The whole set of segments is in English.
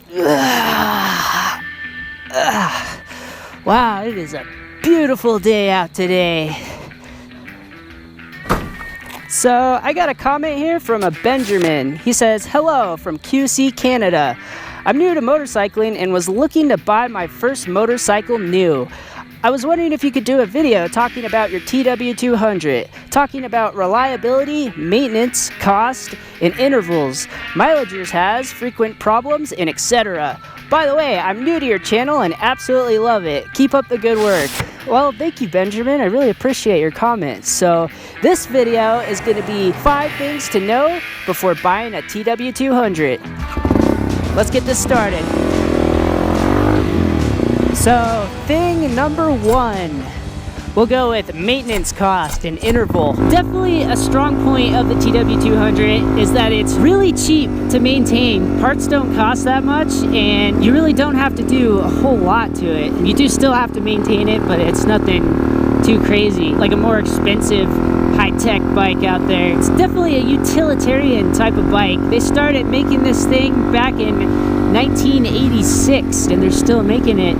Wow, it is a beautiful day out today. So I got a comment here from a Benjamin. He says, hello from QC, Canada. I'm new to motorcycling and was looking to buy my first motorcycle new. I was wondering if you could do a video talking about your TW200, talking about reliability, maintenance, cost, and intervals, mileage yours has, frequent problems, and etc. By the way, I'm new to your channel and absolutely love it. Keep up the good work. Well, thank you, Benjamin. I really appreciate your comments. So this video is going to be 5 things to know before buying a TW200. Let's get this started. So thing number 1, we'll go with maintenance cost and interval. Definitely a strong point of the TW200 is that it's really cheap to maintain. Parts don't cost that much and you really don't have to do a whole lot to it. You do still have to maintain it, but it's nothing too crazy. Like a more expensive high-tech bike out there. It's definitely a utilitarian type of bike. They started making this thing back in 1986 and they're still making it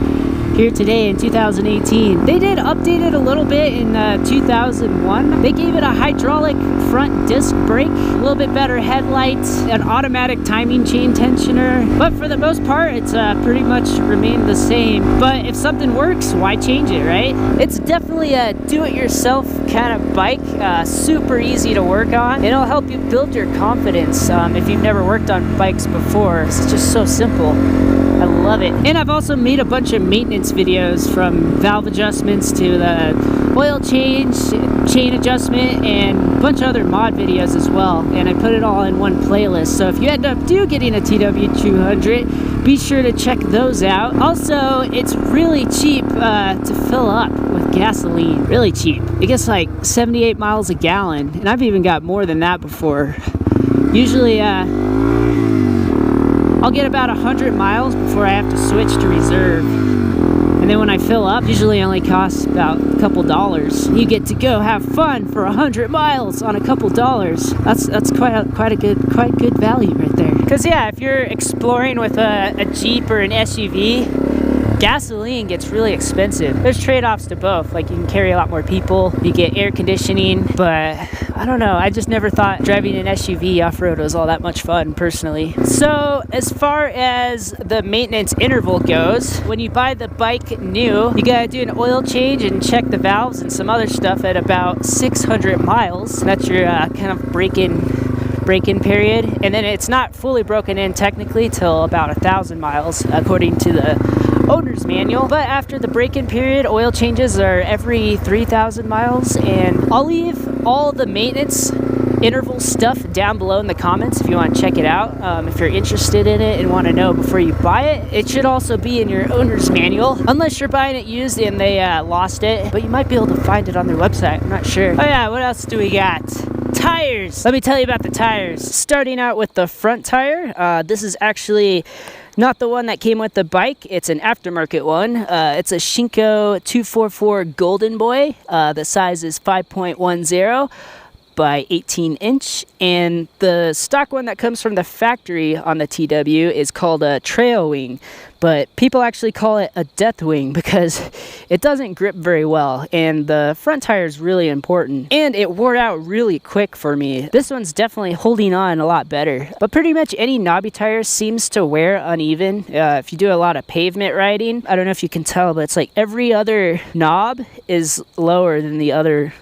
here today in 2018. They did update it a little bit in 2001. They gave it a hydraulic front disc brake, a little bit better headlights, an automatic timing chain tensioner, but for the most part it's pretty much remained the same. But if something works, why change it, right? It's definitely a do-it-yourself kind of bike, super easy to work on. It'll help you build your confidence if you've never worked on bikes before. It's just so simple. I love it. And I've also made a bunch of maintenance videos, from valve adjustments to the oil change, chain adjustment, and a bunch of other mod videos as well. And I put it all in one playlist. So if you end up getting a TW200, be sure to check those out. Also, it's really cheap to fill up with gasoline. Really cheap. It gets like 78 miles a gallon. And I've even got more than that before. Usually, I'll get about 100 miles before I have to switch to reserve. And then when I fill up, usually only costs about a couple dollars. You get to go have fun for 100 miles on a couple dollars. That's quite good value right there. Because yeah, if you're exploring with a Jeep or an SUV, gasoline gets really expensive. There's trade-offs to both. Like, you can carry a lot more people, you get air conditioning, but I don't know, I just never thought driving an SUV off-road was all that much fun personally. So as far as the maintenance interval goes, when you buy the bike new, you gotta do an oil change and check the valves and some other stuff at about 600 miles. That's your kind of break-in period, and then it's not fully broken in technically till about 1,000 miles according to the owner's manual. But after the break-in period, oil changes are every 3,000 miles. And I'll leave all the maintenance interval stuff down below in the comments if you want to check it out, if you're interested in it and want to know before you buy it. It should also be in your owner's manual, unless you're buying it used and they lost it, but you might be able to find it on their website. I'm not sure. Oh yeah, what else do we got? Tires. Let me tell you about the tires. Starting out with the front tire, this is actually not the one that came with the bike. It's an aftermarket one. It's a Shinko 244 Golden Boy. The size is 5.10 by 18 inch, and the stock one that comes from the factory on the TW is called a trail wing, but people actually call it a death wing because it doesn't grip very well, and the front tire is really important, and it wore out really quick for me. This one's definitely holding on a lot better, but pretty much any knobby tire seems to wear uneven. If you do a lot of pavement riding, I don't know if you can tell, but it's like every other knob is lower than the other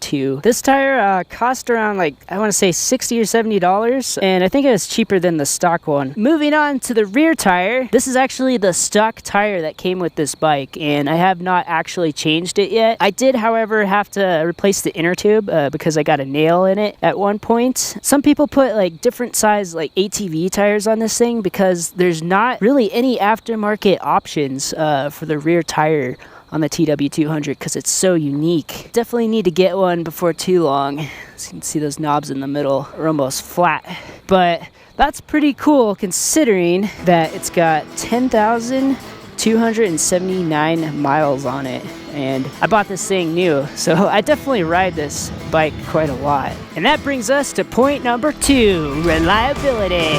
two. This tire cost around, like, I want to say $60 or $70, and I think it was cheaper than the stock one. Moving on to the rear tire, this is actually the stock tire that came with this bike, and I have not actually changed it yet. I did, however, have to replace the inner tube because I got a nail in it at one point. Some people put like different size like ATV tires on this thing because there's not really any aftermarket options for the rear tire on the TW200 because it's so unique. Definitely need to get one before too long. As you can see, those knobs in the middle are almost flat, but that's pretty cool considering that it's got 10,279 miles on it, and I bought this thing new, so I definitely ride this bike quite a lot. And that brings us to point number 2, reliability.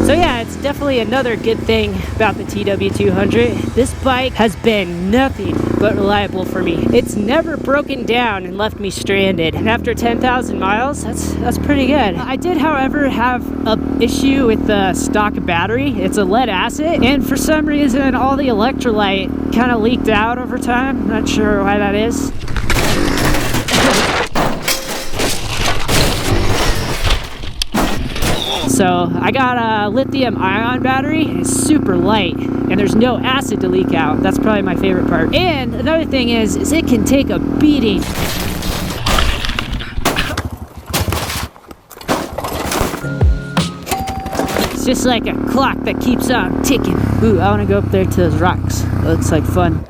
So yeah, it's definitely another good thing about the TW200. This bike has been nothing but reliable for me. It's never broken down and left me stranded. And after 10,000 miles, that's pretty good. I did, however, have an issue with the stock battery. It's a lead acid, and for some reason, all the electrolyte kind of leaked out over time. Not sure why that is. So I got a lithium ion battery. It's super light and there's no acid to leak out. That's probably my favorite part. And another thing is it can take a beating. It's just like a clock that keeps on ticking. Ooh, I want to go up there to those rocks. That looks like fun.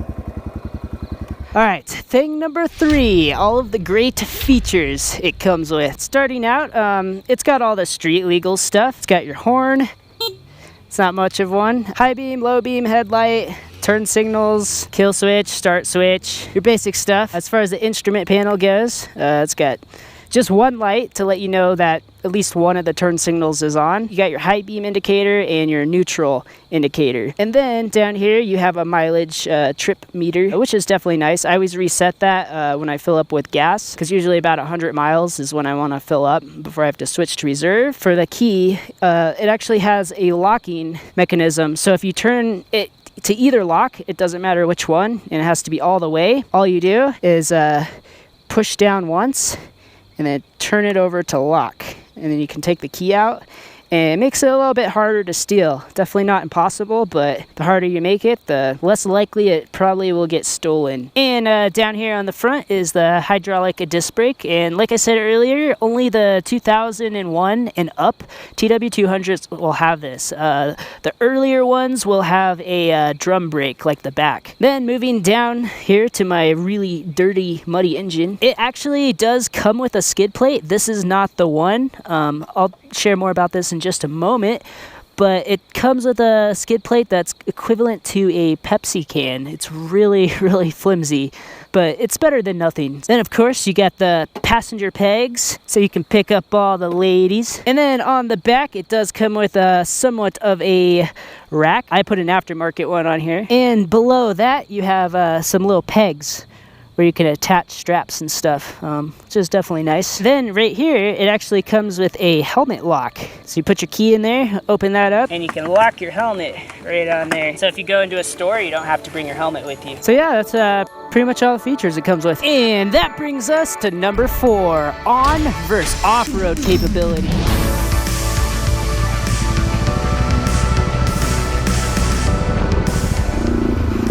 All right, thing number 3, all of the great features it comes with. Starting out, it's got all the street legal stuff. It's got your horn. It's not much of one. High beam, low beam, headlight, turn signals, kill switch, start switch, your basic stuff. As far as the instrument panel goes, it's got just one light to let you know that at least one of the turn signals is on. You got your high beam indicator and your neutral indicator. And then down here you have a mileage trip meter, which is definitely nice. I always reset that when I fill up with gas, because usually about 100 miles is when I want to fill up before I have to switch to reserve. For the key, it actually has a locking mechanism. So if you turn it to either lock, it doesn't matter which one, and it has to be all the way. All you do is push down once and then turn it over to lock. And then you can take the key out, and it makes it a little bit harder to steal. Definitely not impossible, but the harder you make it, the less likely it probably will get stolen. And down here on the front is the hydraulic disc brake. And like I said earlier, only the 2001 and up TW200s will have this. The earlier ones will have a drum brake like the back. Then moving down here to my really dirty, muddy engine, it actually does come with a skid plate. This is not the one. I'll share more about this in just a moment, but it comes with a skid plate that's equivalent to a Pepsi can. It's really, really flimsy, but it's better than nothing. Then of course you got the passenger pegs, so you can pick up all the ladies. And then on the back it does come with somewhat of a rack. I put an aftermarket one on here. And below that you have some little pegs where you can attach straps and stuff, which is definitely nice. Then right here, it actually comes with a helmet lock. So you put your key in there, open that up, and you can lock your helmet right on there. So if you go into a store, you don't have to bring your helmet with you. So yeah, that's pretty much all the features it comes with. And that brings us to number 4, on versus off-road capability.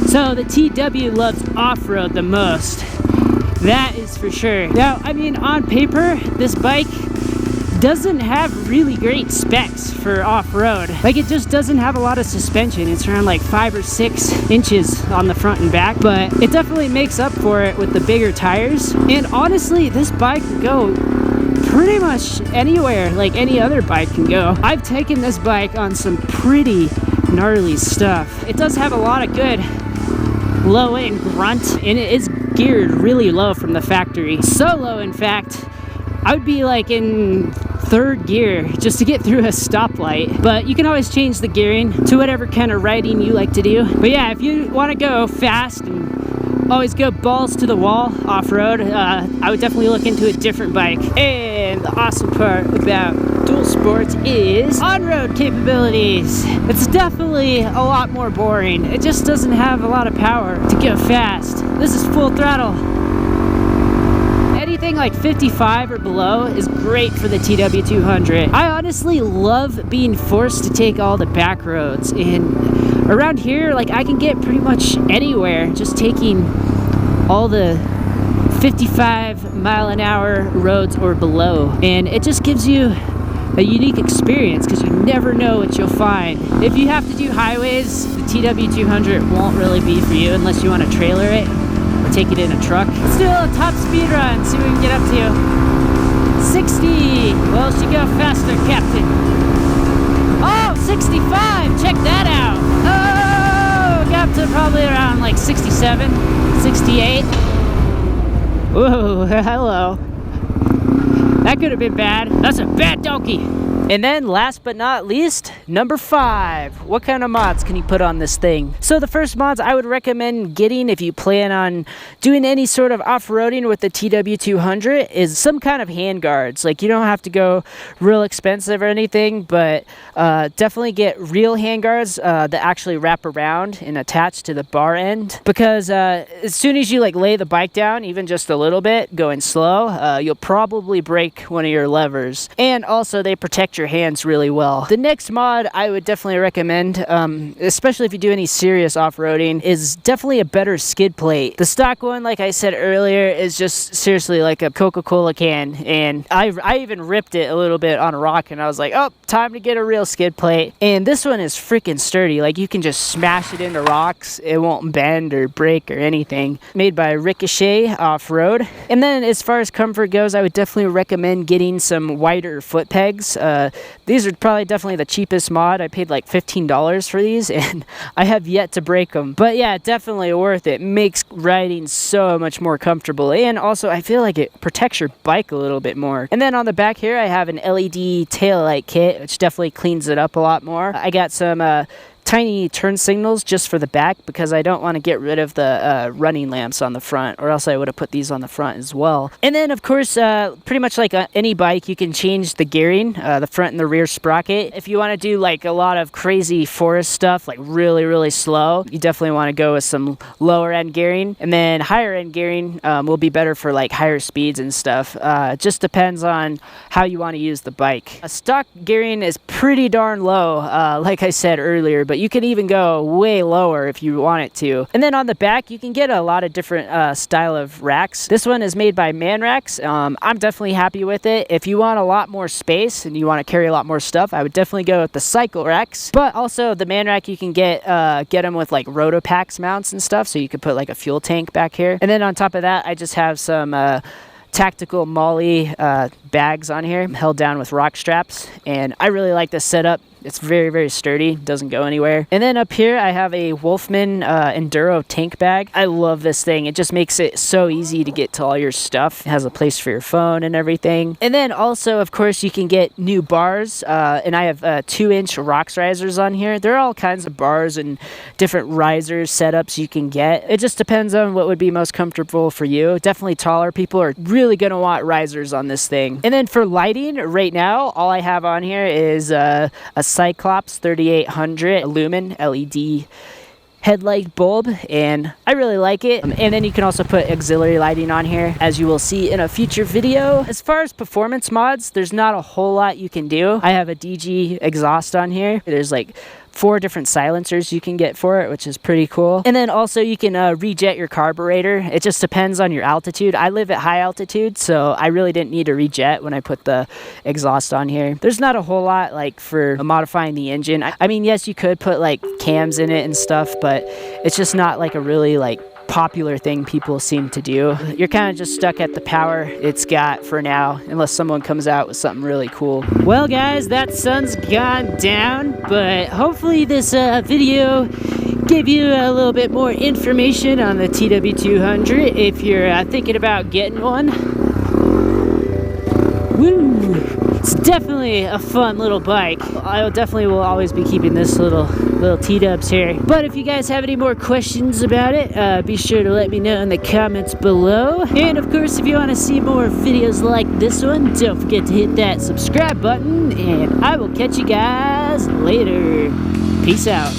So the TW loves off-road the most. That is for sure. Now, I mean, on paper, this bike doesn't have really great specs for off-road. Like, it just doesn't have a lot of suspension. It's around like 5 or 6 inches on the front and back, but it definitely makes up for it with the bigger tires. And honestly, this bike can go pretty much anywhere like any other bike can go. I've taken this bike on some pretty gnarly stuff. It does have a lot of good low end grunt, and it is geared really low from the factory. So low, in fact, I would be like in 3rd gear just to get through a stoplight. But you can always change the gearing to whatever kind of riding you like to do. But yeah, if you want to go fast and always go balls to the wall off-road, I would definitely look into a different bike. And the awesome part about dual sports is on-road capabilities. It's definitely a lot more boring. It just doesn't have a lot of power to go fast. This is full throttle. Anything like 55 or below is great for the TW200. I honestly love being forced to take all the back roads, and around here, like, I can get pretty much anywhere just taking all the 55-mile-an-hour roads or below, and it just gives you a unique experience because you never know what you'll find. If you have to do highways, the TW200 won't really be for you unless you want to trailer it or take it in a truck. Let's do a little top speed run, see what we can get up to. 60. Well, she go faster, Captain. Oh, 65. Check that out. Oh, got up to probably around like 67, 68. Whoa, hello. That could have been bad. That's a bad donkey. And then last but not least, number 5. What kind of mods can you put on this thing? So the first mods I would recommend getting if you plan on doing any sort of off-roading with the TW200 is some kind of handguards. Like, you don't have to go real expensive or anything, but definitely get real handguards that actually wrap around and attach to the bar end, because as soon as you like lay the bike down, even just a little bit going slow, you'll probably break one of your levers. And also they protect your hands really well. The next mod I would definitely recommend, especially if you do any serious off-roading, is definitely a better skid plate. The stock one, like I said earlier, is just seriously like a Coca-Cola can, and I even ripped it a little bit on a rock, and I was like, oh, time to get a real skid plate. And this one is freaking sturdy. Like, you can just smash it into rocks, it won't bend or break or anything. Made by Ricochet Off-Road. And then as far as comfort goes, I would definitely recommend getting some wider foot pegs. These are probably definitely the cheapest mod. I paid like $15 for these, and I have yet to break them. But yeah, definitely worth it. Makes riding so much more comfortable, and also I feel like it protects your bike a little bit more. And then on the back here, I have an LED taillight kit, which definitely cleans it up a lot more. I got some tiny turn signals just for the back, because I don't want to get rid of the running lamps on the front, or else I would have put these on the front as well. And then of course, pretty much like any bike, you can change the gearing, the front and the rear sprocket. If you want to do like a lot of crazy forest stuff, like really slow, you definitely want to go with some lower end gearing. And then higher end gearing will be better for like higher speeds and stuff. It just depends on how you want to use the bike. Stock gearing is pretty darn low, like I said earlier, but you can even go way lower if you want it to. And then on the back, you can get a lot of different style of racks. This one is made by Man Racks. I'm definitely happy with it. If you want a lot more space and you want to carry a lot more stuff, I would definitely go with the cycle racks. But also the Man Rack, you can get them with like Rotopax mounts and stuff, so you could put like a fuel tank back here. And then on top of that, I just have some tactical Molly bags on here, held down with rock straps, and I really like this setup. It's very sturdy, doesn't go anywhere. And then up here I have a Wolfman Enduro tank bag. I love this thing. It just makes it so easy to get to all your stuff. It has a place for your phone and everything. And then also, of course, you can get new bars, and I have 2-inch rocks risers on here. There are all kinds of bars and different risers setups you can get. It just depends on what would be most comfortable for you. Definitely taller people are really gonna want risers on this thing. And then for lighting, right now all I have on here is a Cyclops 3800 lumen LED headlight bulb, and I really like it. And then you can also put auxiliary lighting on here, as you will see in a future video. As far as performance mods, there's not a whole lot you can do. I have a DG exhaust on here. There's like 4 different silencers you can get for it, which is pretty cool. And then also you can rejet your carburetor. It just depends on your altitude. I live at high altitude, so I really didn't need to rejet when I put the exhaust on here. There's not a whole lot like for modifying the engine. I mean, yes, you could put like cams in it and stuff, but it's just not like a really like popular thing people seem to do. You're kind of just stuck at the power it's got for now, unless someone comes out with something really cool. Well guys, that sun's gone down, but hopefully this video gave you a little bit more information on the TW200 if you're thinking about getting one. Woo! It's definitely a fun little bike. I definitely will always be keeping this little T-dubs here. But if you guys have any more questions about it, be sure to let me know in the comments below. And of course, if you want to see more videos like this one, don't forget to hit that subscribe button, and I will catch you guys later. Peace out.